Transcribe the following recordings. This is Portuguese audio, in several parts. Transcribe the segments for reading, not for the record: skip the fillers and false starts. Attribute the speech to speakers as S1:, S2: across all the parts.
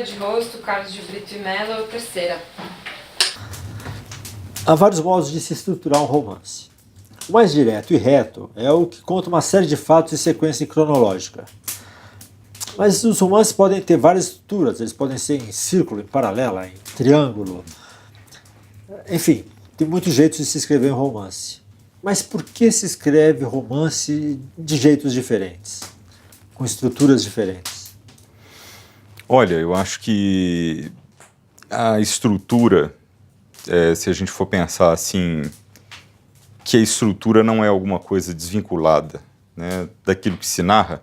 S1: de Rosto, Carlos de Brito e Mello, terceira.
S2: Há vários modos de se estruturar um romance. O mais direto e reto é o que conta uma série de fatos em sequência cronológica. Mas os romances podem ter várias estruturas, eles podem ser em círculo, em paralela, em triângulo. Enfim, tem muitos jeitos de se escrever um romance. Mas por que se escreve romance de jeitos diferentes, com estruturas diferentes?
S3: Olha, eu acho que a estrutura, se a gente for pensar assim, que a estrutura não é alguma coisa desvinculada, né, daquilo que se narra,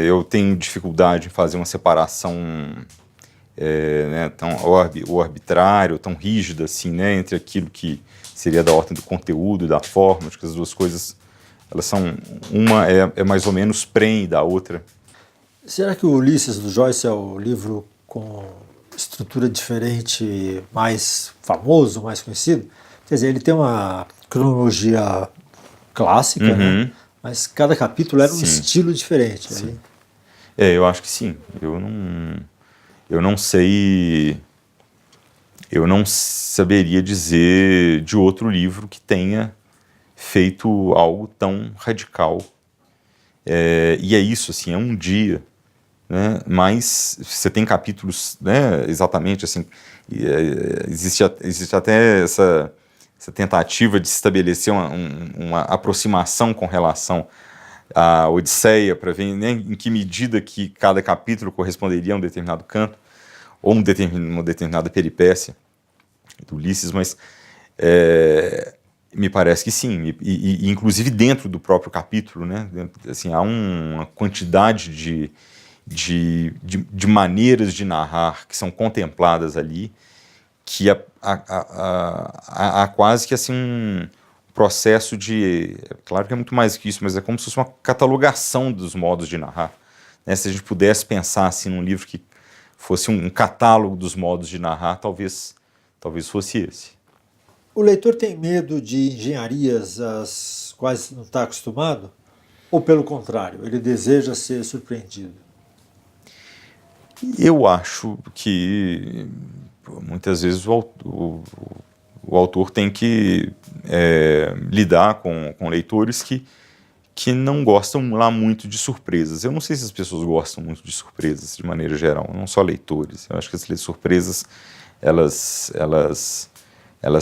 S3: eu tenho dificuldade em fazer uma separação né, tão o arbitrário, tão rígida assim, né, entre aquilo que seria da ordem do conteúdo e da forma. Acho que as duas coisas, elas são, uma é mais ou menos prenhe da outra.
S2: Será que o Ulisses do Joyce é o livro com estrutura diferente, mais famoso, mais conhecido? Quer dizer, ele tem uma cronologia clássica, né? Mas cada capítulo era um estilo diferente.
S3: Sim. Eu acho que sim. Eu não sei, eu não saberia dizer de outro livro que tenha feito algo tão radical. E é isso, assim, é um dia, né? Mas você tem capítulos, né, exatamente assim, existe até essa tentativa de se estabelecer uma aproximação com relação à Odisseia, para ver, né, em que medida que cada capítulo corresponderia a um determinado canto, ou uma determinada peripécia do Ulisses, mas me parece que sim, e inclusive dentro do próprio capítulo, né, assim, há uma quantidade de maneiras de narrar que são contempladas ali, que há quase que assim um processo de... Claro que é muito mais que isso, mas é como se fosse uma catalogação dos modos de narrar, né? Se a gente pudesse pensar assim num livro que fosse um catálogo dos modos de narrar, talvez fosse esse.
S2: O leitor tem medo de engenharias às quais não está acostumado? Ou pelo contrário, ele deseja ser surpreendido?
S3: Eu acho que muitas vezes o autor tem que lidar com leitores que não gostam lá muito de surpresas. Eu não sei se as pessoas gostam muito de surpresas de maneira geral, não só leitores. Eu acho que as surpresas elas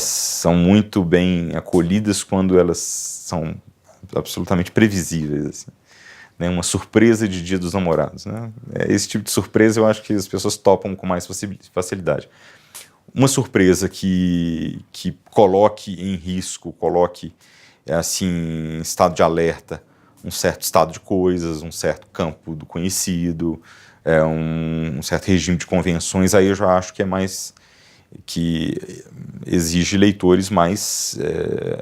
S3: são muito bem acolhidas quando elas são absolutamente previsíveis, assim, né? Uma surpresa de Dia dos Namorados, né? Esse tipo de surpresa eu acho que as pessoas topam com mais facilidade. Uma surpresa que coloque em risco, coloque assim, em estado de alerta, um certo estado de coisas, um certo campo do conhecido, um certo regime de convenções, aí eu já acho que é mais... que exige leitores mais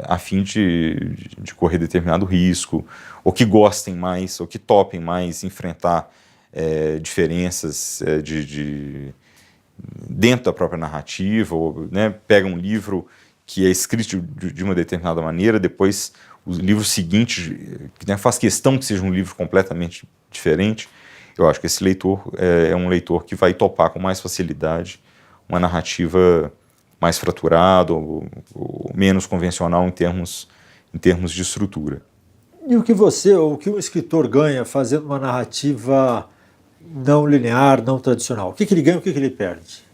S3: a fim de correr determinado risco, ou que gostem mais, ou que topem mais enfrentar diferenças dentro da própria narrativa, ou, né, pega um livro que é escrito de uma determinada maneira, depois o livro seguinte, né, faz questão que seja um livro completamente diferente. Eu acho que esse leitor é um leitor que vai topar com mais facilidade uma narrativa mais fraturada ou menos convencional em termos de estrutura.
S2: E o que você, ou o que o escritor ganha fazendo uma narrativa não linear, não tradicional? O que ele ganha e o que ele perde?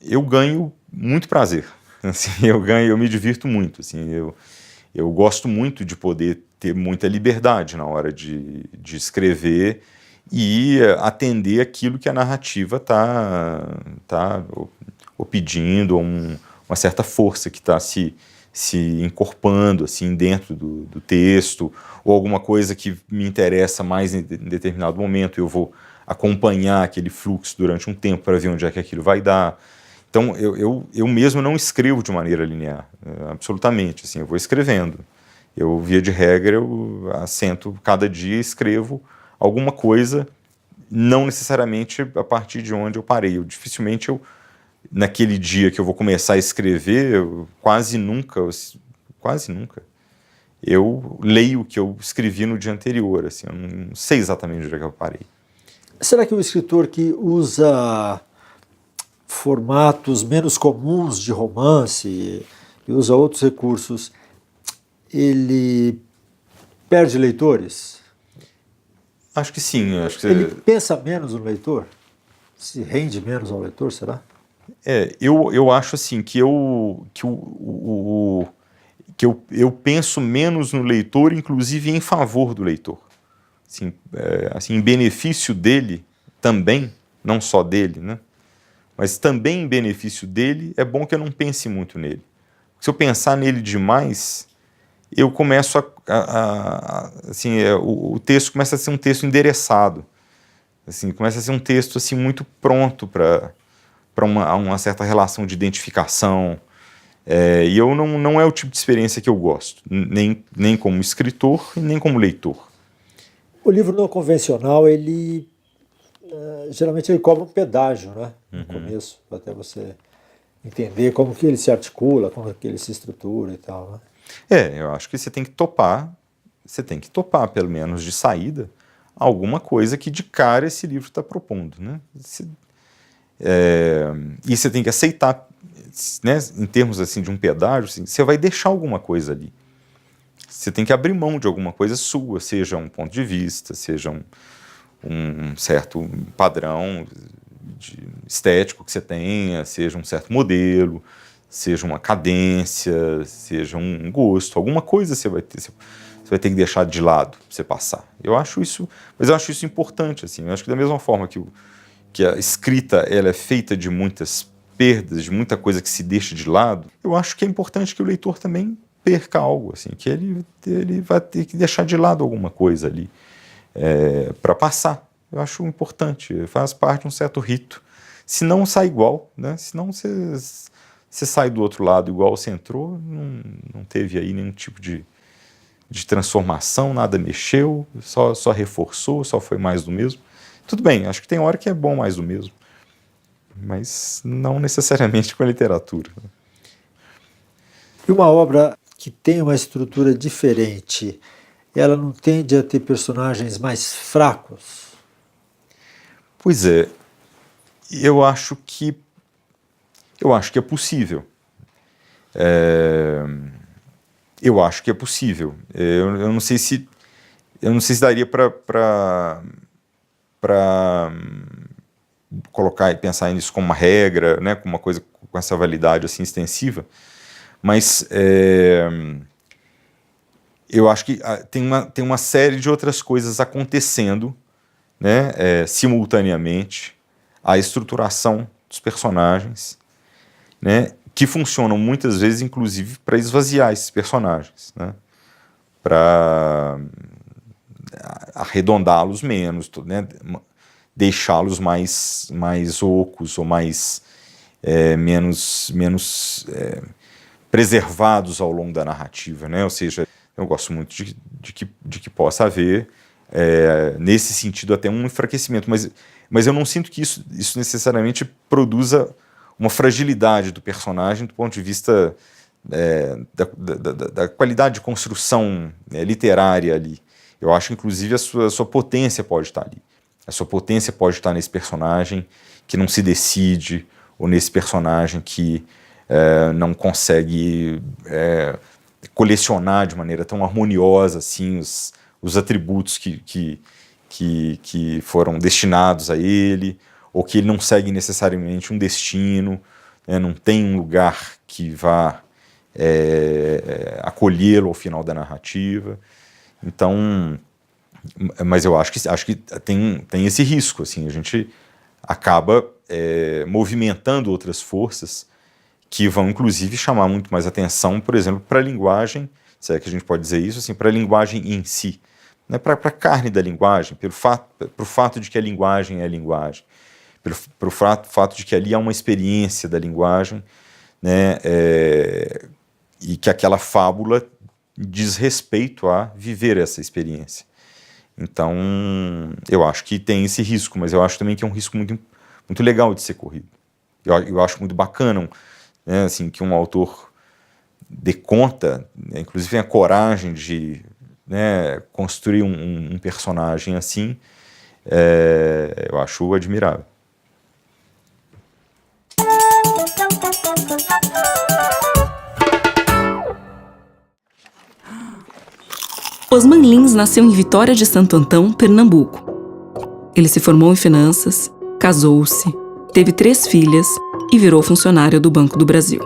S3: Eu ganho muito prazer. Assim, eu me divirto muito. Assim, eu gosto muito de poder ter muita liberdade na hora de escrever e atender aquilo que a narrativa está pedindo, uma certa força que está se encorpando assim, dentro do texto, ou alguma coisa que me interessa mais em determinado momento, eu vou acompanhar aquele fluxo durante um tempo para ver onde é que aquilo vai dar. Então, eu mesmo não escrevo de maneira linear, absolutamente, assim, eu vou escrevendo. Eu, via de regra, eu assento cada dia e escrevo alguma coisa, não necessariamente a partir de onde eu parei. Dificilmente naquele dia que eu vou começar a escrever, quase nunca, eu leio o que eu escrevi no dia anterior, assim, eu não sei exatamente onde é que eu parei.
S2: Será que o escritor que usa formatos menos comuns de romance e usa outros recursos, ele perde leitores?
S3: Acho que sim, acho que
S2: Ele pensa menos no leitor? Se rende menos ao leitor, será?
S3: eu acho assim que eu penso menos no leitor, inclusive em favor do leitor. Assim, em benefício dele também, não só dele, né? Mas também em benefício dele, é bom que eu não pense muito nele. Se eu pensar nele demais, eu começo o texto começa a ser um texto endereçado. Assim, começa a ser um texto assim, muito pronto para uma certa relação de identificação. E eu não é o tipo de experiência que eu gosto, nem como escritor, nem como leitor.
S2: O livro não convencional, ele geralmente ele cobra um pedágio, né? No começo, até você entender como que ele se articula, como que ele se estrutura e tal, né?
S3: Eu acho que você tem que topar, pelo menos de saída, alguma coisa que de cara esse livro está propondo, né? E você tem que aceitar, né, em termos assim, de um pedágio, assim, você vai deixar alguma coisa ali. Você tem que abrir mão de alguma coisa sua, seja um ponto de vista, seja um certo padrão estético que você tenha, seja um certo modelo, seja uma cadência, seja um gosto, alguma coisa você vai ter que deixar de lado para você passar. Mas eu acho isso importante, assim. Eu acho que da mesma forma que a escrita ela é feita de muitas perdas, de muita coisa que se deixa de lado, eu acho que é importante que o leitor também perca algo, assim, que ele vai ter que deixar de lado alguma coisa ali para passar. Eu acho importante, faz parte de um certo rito. Se não sai igual, né? Se não você sai do outro lado igual você entrou, não teve aí nenhum tipo de transformação, nada mexeu, só reforçou, só foi mais do mesmo. Tudo bem, acho que tem hora que é bom mais do mesmo, mas não necessariamente com a literatura.
S2: E uma obra que tem uma estrutura diferente, ela não tende a ter personagens mais fracos?
S3: Pois é, eu acho que é possível. Eu acho que é possível. Eu não sei se daria para colocar e pensar nisso como uma regra, né, como uma coisa com essa validade assim extensiva, mas eu acho que tem uma série de outras coisas acontecendo, né, simultaneamente, a estruturação dos personagens, né, que funcionam muitas vezes, inclusive, para esvaziar esses personagens, né, para arredondá-los menos, né, deixá-los mais ocos ou menos preservados ao longo da narrativa, né? Ou seja, eu gosto muito de que possa haver, nesse sentido, até um enfraquecimento, mas eu não sinto que isso necessariamente produza uma fragilidade do personagem do ponto de vista da qualidade de construção literária ali. Eu acho, inclusive, a sua potência pode estar ali. A sua potência pode estar nesse personagem que não se decide, ou nesse personagem que não consegue colecionar de maneira tão harmoniosa assim, os atributos que foram destinados a ele, ou que ele não segue necessariamente um destino, né, não tem um lugar que vá acolhê-lo ao final da narrativa. Então, mas eu acho que tem esse risco, assim, a gente acaba movimentando outras forças que vão, inclusive, chamar muito mais atenção, por exemplo, para a linguagem, se é que a gente pode dizer isso, assim, para a linguagem em si, né, para a carne da linguagem, pro fato de que a linguagem é a linguagem, pro fato de que ali há uma experiência da linguagem, né, e que aquela fábula diz respeito a viver essa experiência. Então, eu acho que tem esse risco, mas eu acho também que é um risco muito, muito legal de ser corrido. Eu acho muito bacana, né, assim, que um autor dê conta, né, inclusive tenha coragem de, né, construir um personagem assim, eu acho admirável.
S4: Osman Lins nasceu em Vitória de Santo Antão, Pernambuco. Ele se formou em finanças, casou-se, teve 3 filhas e virou funcionário do Banco do Brasil.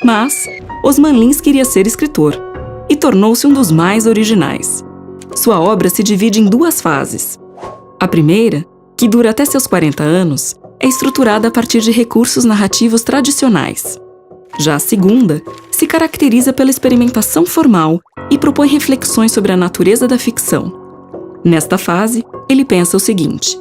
S4: Mas Osman Lins queria ser escritor e tornou-se um dos mais originais. Sua obra se divide em 2 fases. A primeira, que dura até seus 40 anos, é estruturada a partir de recursos narrativos tradicionais. Já a segunda se caracteriza pela experimentação formal e propõe reflexões sobre a natureza da ficção. Nesta fase, ele pensa o seguinte: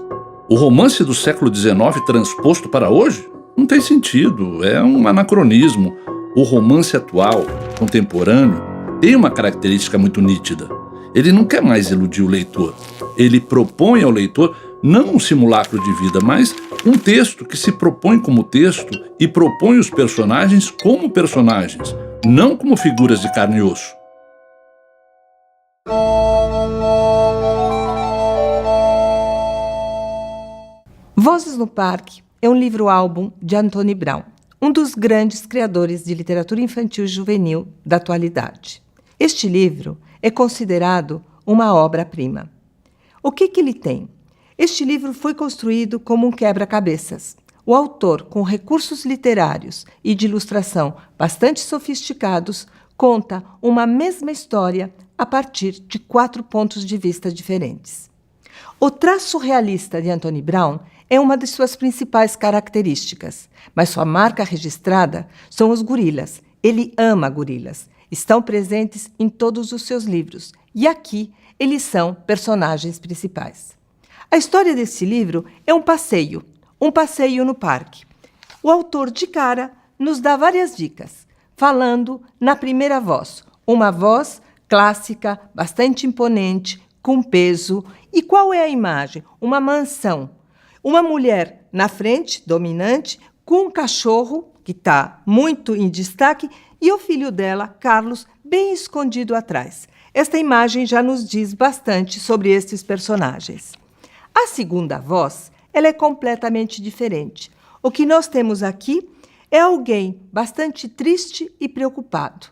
S5: o romance do século XIX transposto para hoje? Não tem sentido, é um anacronismo. O romance atual, contemporâneo, tem uma característica muito nítida. Ele não quer mais iludir o leitor. Ele propõe ao leitor não um simulacro de vida, mas um texto que se propõe como texto e propõe os personagens como personagens, não como figuras de carne e osso.
S6: Vozes no Parque é um livro-álbum de Anthony Brown, um dos grandes criadores de literatura infantil e juvenil da atualidade. Este livro é considerado uma obra-prima. O que ele tem? Este livro foi construído como um quebra-cabeças. O autor, com recursos literários e de ilustração bastante sofisticados, conta uma mesma história a partir de 4 pontos de vista diferentes. O traço realista de Anthony Brown é uma de suas principais características, mas sua marca registrada são os gorilas. Ele ama gorilas. Estão presentes em todos os seus livros e aqui eles são personagens principais. A história desse livro é um passeio no parque. O autor, de cara, nos dá várias dicas, falando na primeira voz, uma voz clássica, bastante imponente, com peso. E qual é a imagem? Uma mansão. Uma mulher na frente, dominante, com um cachorro, que está muito em destaque, e o filho dela, Carlos, bem escondido atrás. Esta imagem já nos diz bastante sobre estes personagens. A segunda voz, ela é completamente diferente. O que nós temos aqui é alguém bastante triste e preocupado.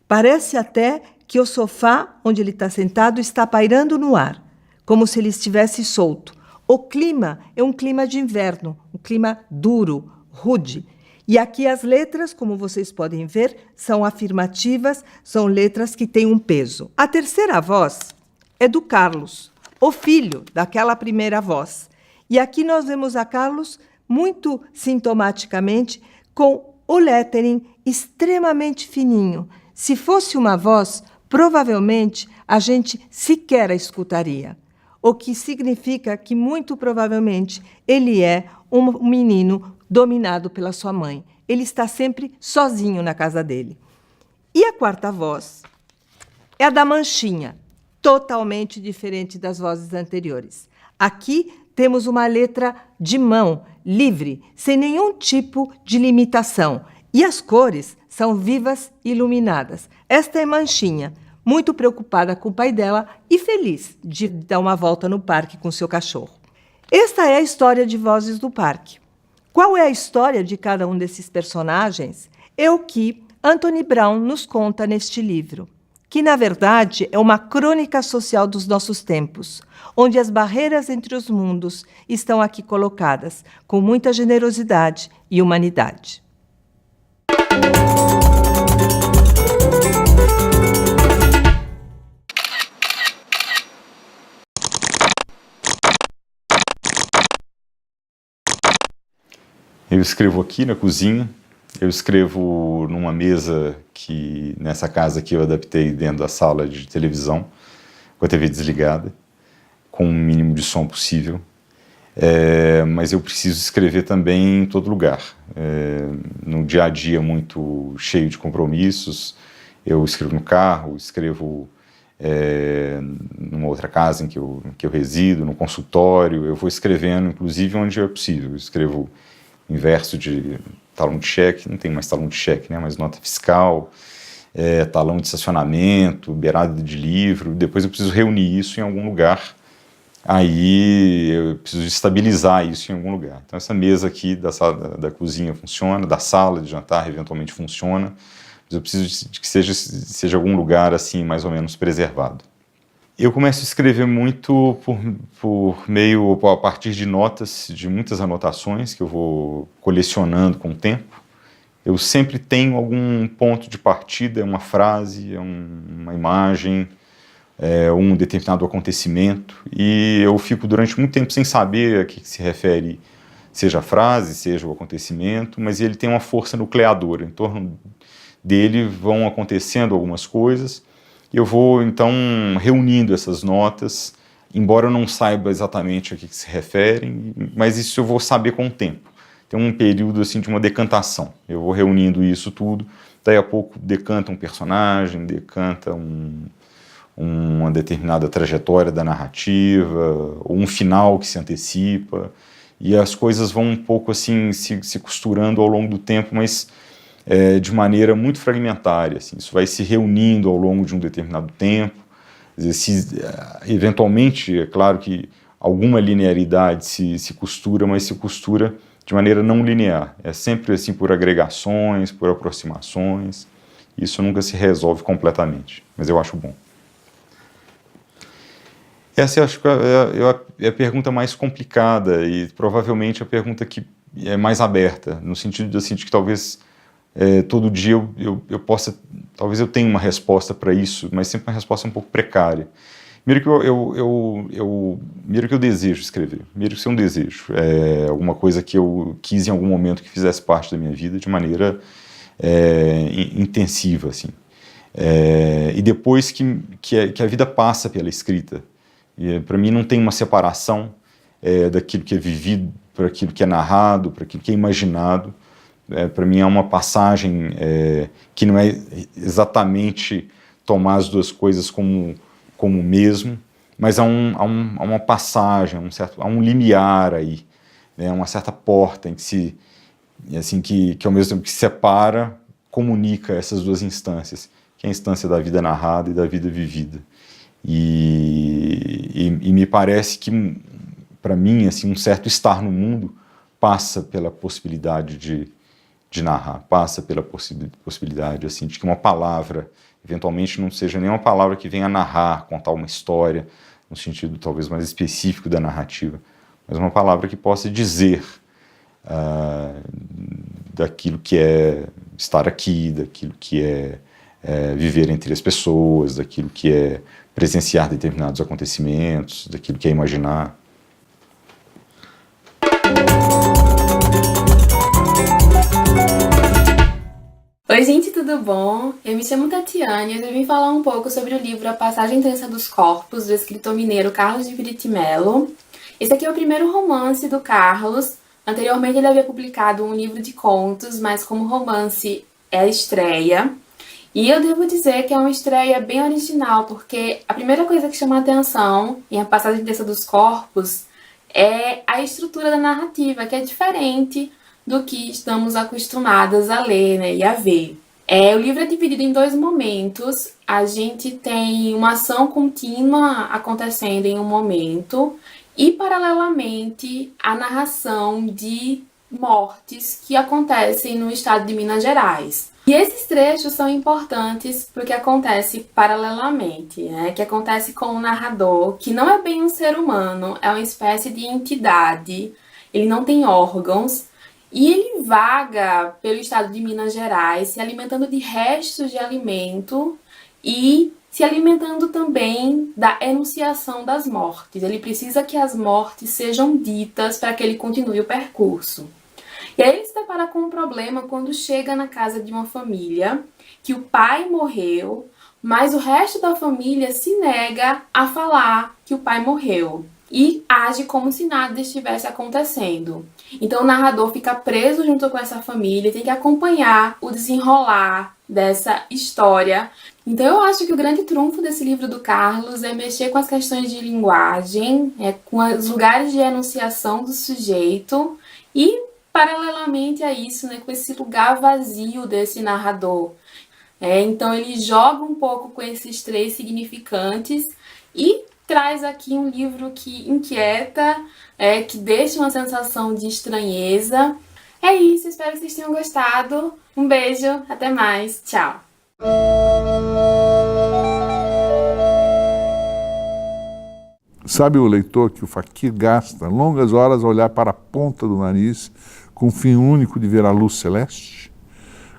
S6: Parece até que o sofá onde ele está sentado está pairando no ar, como se ele estivesse solto. O clima é um clima de inverno, um clima duro, rude. E aqui as letras, como vocês podem ver, são afirmativas, são letras que têm um peso. A terceira voz é do Carlos, o filho daquela primeira voz. E aqui nós vemos a Carlos muito sintomaticamente com o lettering extremamente fininho. Se fosse uma voz, provavelmente a gente sequer a escutaria. O que significa que, muito provavelmente, ele é um menino dominado pela sua mãe. Ele está sempre sozinho na casa dele. E a quarta voz é a da manchinha, totalmente diferente das vozes anteriores. Aqui temos uma letra de mão, livre, sem nenhum tipo de limitação. E as cores são vivas e iluminadas. Esta é Manchinha, muito preocupada com o pai dela e feliz de dar uma volta no parque com seu cachorro. Esta é a história de Vozes do Parque. Qual é a história de cada um desses personagens? É o que Anthony Brown nos conta neste livro, que, na verdade, é uma crônica social dos nossos tempos, onde as barreiras entre os mundos estão aqui colocadas com muita generosidade e humanidade.
S3: Eu escrevo aqui na cozinha, eu escrevo numa mesa que, nessa casa que eu adaptei dentro da sala de televisão, com a TV desligada, com o mínimo de som possível. Mas eu preciso escrever também em todo lugar. No dia a dia muito cheio de compromissos, eu escrevo no carro, escrevo numa outra casa em que eu resido, no consultório, eu vou escrevendo, inclusive, onde é possível. Eu escrevo em verso de talão de cheque, não tem mais talão de cheque, né, mas nota fiscal, talão de estacionamento, beirada de livro, depois eu preciso reunir isso em algum lugar, aí eu preciso estabilizar isso em algum lugar. Então essa mesa aqui da cozinha funciona, da sala de jantar eventualmente funciona, mas eu preciso de que seja algum lugar assim mais ou menos preservado. Eu começo a escrever muito a partir de notas, de muitas anotações que eu vou colecionando com o tempo. Eu sempre tenho algum ponto de partida, uma frase, uma imagem, um determinado acontecimento, e eu fico durante muito tempo sem saber a que se refere, seja a frase, seja o acontecimento, mas ele tem uma força nucleadora. Em torno dele vão acontecendo algumas coisas, e eu vou, então, reunindo essas notas, embora eu não saiba exatamente a que se referem, mas isso eu vou saber com o tempo. Tem um período assim, de uma decantação. Eu vou reunindo isso tudo, daí a pouco decanta um personagem, decanta uma determinada trajetória da narrativa, ou um final que se antecipa, e as coisas vão um pouco assim se costurando ao longo do tempo, mas de maneira muito fragmentária. Assim. Isso vai se reunindo ao longo de um determinado tempo. Eventualmente, é claro que alguma linearidade se costura, mas se costura de maneira não linear. É sempre assim por agregações, por aproximações. Isso nunca se resolve completamente, mas eu acho bom. Essa eu acho que é a pergunta mais complicada e provavelmente a pergunta que é mais aberta, no sentido assim, de que talvez todo dia eu possa, talvez eu tenha uma resposta para isso, mas sempre uma resposta um pouco precária. Primeiro que eu desejo escrever, primeiro que isso é um desejo, alguma coisa que eu quis em algum momento que fizesse parte da minha vida de maneira intensiva, assim. E depois que a vida passa pela escrita, e para mim não tem uma separação daquilo que é vivido para aquilo que é narrado, para aquilo que é imaginado. Para mim é uma passagem que não é exatamente tomar as duas coisas como o mesmo, mas há uma passagem, há um limiar aí, né, uma certa porta em que que ao mesmo tempo que separa, comunica essas duas instâncias, que é a instância da vida narrada e da vida vivida. E me parece que, para mim, assim, um certo estar no mundo passa pela possibilidade de narrar, passa pela possibilidade assim, de que uma palavra, eventualmente não seja nem uma palavra que venha narrar, contar uma história, no sentido talvez mais específico da narrativa, mas uma palavra que possa dizer daquilo que é estar aqui, daquilo que é viver entre as pessoas, daquilo que é presenciar determinados acontecimentos, daquilo que é imaginar.
S7: Oi gente, tudo bom? Eu me chamo Tatiane e eu vim falar um pouco sobre o livro A Passagem Tensa dos Corpos, do escritor mineiro Carlos de Brito Mello. Esse aqui é o primeiro romance do Carlos. Anteriormente ele havia publicado um livro de contos, mas como romance é a estreia. E eu devo dizer que é uma estreia bem original, porque a primeira coisa que chama a atenção em A Passagem Tensa dos Corpos é a estrutura da narrativa, que é diferente do que estamos acostumadas a ler, né, e a ver. O livro é dividido em dois momentos. A gente tem uma ação contínua acontecendo em um momento e, paralelamente, a narração de mortes que acontecem no estado de Minas Gerais. E esses trechos são importantes porque acontece paralelamente, né? Que acontece com o narrador, que não é bem um ser humano, é uma espécie de entidade, ele não tem órgãos, e ele vaga pelo estado de Minas Gerais, se alimentando de restos de alimento e se alimentando também da enunciação das mortes. Ele precisa que as mortes sejam ditas para que ele continue o percurso. E aí ele se depara com um problema quando chega na casa de uma família, que o pai morreu, mas o resto da família se nega a falar que o pai morreu e age como se nada estivesse acontecendo. Então o narrador fica preso junto com essa família e tem que acompanhar o desenrolar dessa história. Então eu acho que o grande trunfo desse livro do Carlos é mexer com as questões de linguagem, com os lugares de enunciação do sujeito e, paralelamente a isso, né, com esse lugar vazio desse narrador. Então ele joga um pouco com esses 3 significantes e traz aqui um livro que inquieta, que deixa uma sensação de estranheza. É isso, espero que vocês tenham gostado. Um beijo, até mais, tchau!
S8: Sabe o leitor que o Fakir gasta longas horas a olhar para a ponta do nariz com o fim único de ver a luz celeste?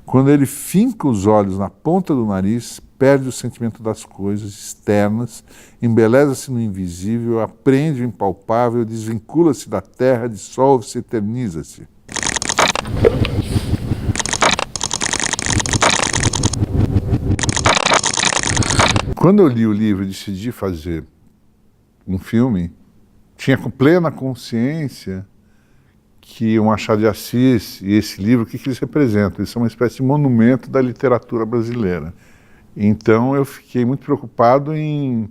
S8: Quando ele finca os olhos na ponta do nariz, perde o sentimento das coisas externas, embeleza-se no invisível, aprende o impalpável, desvincula-se da terra, dissolve-se, eterniza-se. Quando eu li o livro e decidi fazer um filme, tinha com plena consciência que o Machado de Assis e esse livro, o que eles representam? Eles são uma espécie de monumento da literatura brasileira. Então eu fiquei muito preocupado em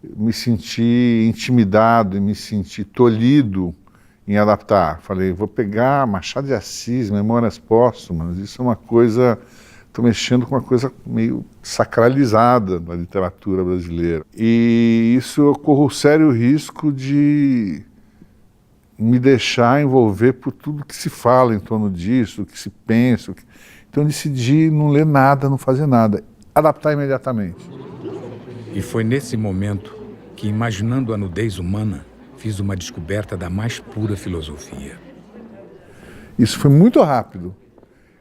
S8: me sentir intimidado, em me sentir tolhido em adaptar. Falei, vou pegar Machado de Assis, Memórias Póstumas, isso é uma coisa... Estou mexendo com uma coisa meio sacralizada da literatura brasileira. E isso eu corro o sério risco de me deixar envolver por tudo que se fala em torno disso, que se pensa. Então eu decidi não ler nada, não fazer nada, adaptar imediatamente.
S9: E foi nesse momento que, imaginando a nudez humana, fiz uma descoberta da mais pura filosofia.
S8: Isso foi muito rápido.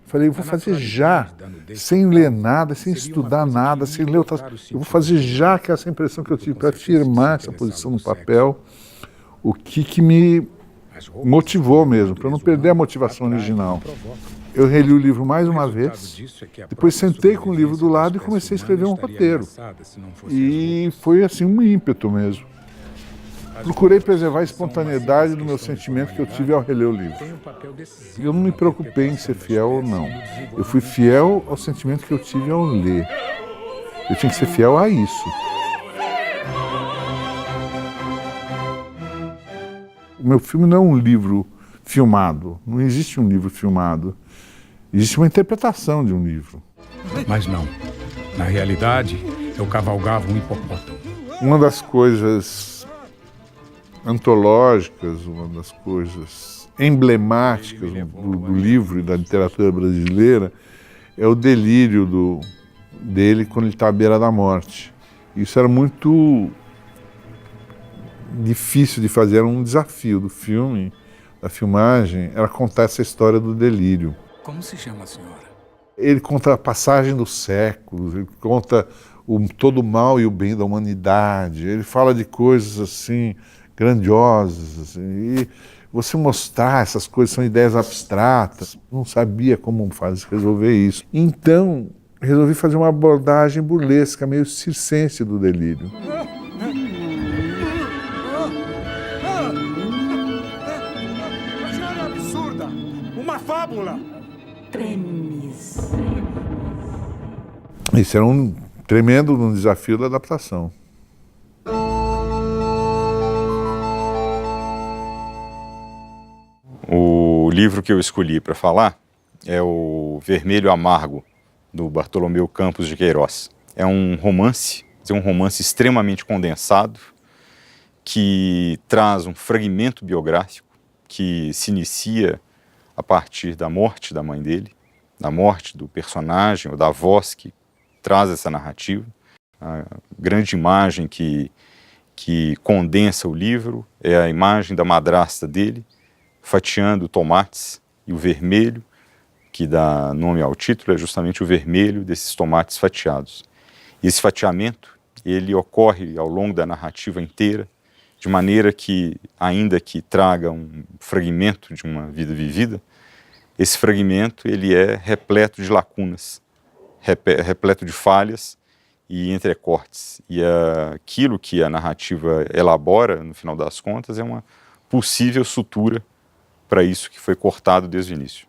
S8: Falei, eu vou fazer já, sem ler nada, sem estudar nada, sem ler outras... Eu vou fazer já, que é essa impressão que eu tive, para afirmar essa posição no papel, o que me motivou mesmo, para não perder a motivação original. Eu reli o livro mais uma vez, depois sentei com o livro do lado e comecei a escrever um roteiro. E foi assim um ímpeto mesmo. Procurei preservar a espontaneidade do meu sentimento que eu tive ao reler o livro. Eu não me preocupei em ser fiel ou não. Eu fui fiel ao sentimento que eu tive ao ler. Eu tinha que ser fiel a isso. O meu filme não é um livro filmado. Não existe um livro filmado. Existe uma interpretação de um livro.
S9: Mas não. Na realidade, eu cavalgava um hipopótamo.
S8: Uma das coisas antológicas, uma das coisas emblemáticas do livro e da literatura brasileira é o delírio dele quando ele está à beira da morte. Isso era muito difícil de fazer, era um desafio do filme, da filmagem, era contar essa história do delírio.
S9: Como se chama a senhora?
S8: Ele conta a passagem dos séculos, ele conta todo o mal e o bem da humanidade, ele fala de coisas assim grandiosas, assim, e você mostrar essas coisas, são ideias abstratas, não sabia como resolver isso. Então, resolvi fazer uma abordagem burlesca, meio circense do delírio.
S10: A senhora é absurda! Uma fábula!
S4: Tremes.
S8: Isso era um tremendo desafio da adaptação.
S3: O livro que eu escolhi para falar é o Vermelho Amargo, do Bartolomeu Campos de Queiroz. É um romance extremamente condensado, que traz um fragmento biográfico que se inicia a partir da morte da mãe dele, da morte do personagem ou da voz que traz essa narrativa. A grande imagem que condensa o livro é a imagem da madrasta dele, fatiando tomates, e o vermelho, que dá nome ao título, é justamente o vermelho desses tomates fatiados. E esse fatiamento, ele ocorre ao longo da narrativa inteira, de maneira que, ainda que traga um fragmento de uma vida vivida, esse fragmento ele é repleto de lacunas, repleto de falhas e entrecortes. E aquilo que a narrativa elabora, no final das contas, é uma possível sutura para isso que foi cortado desde o início.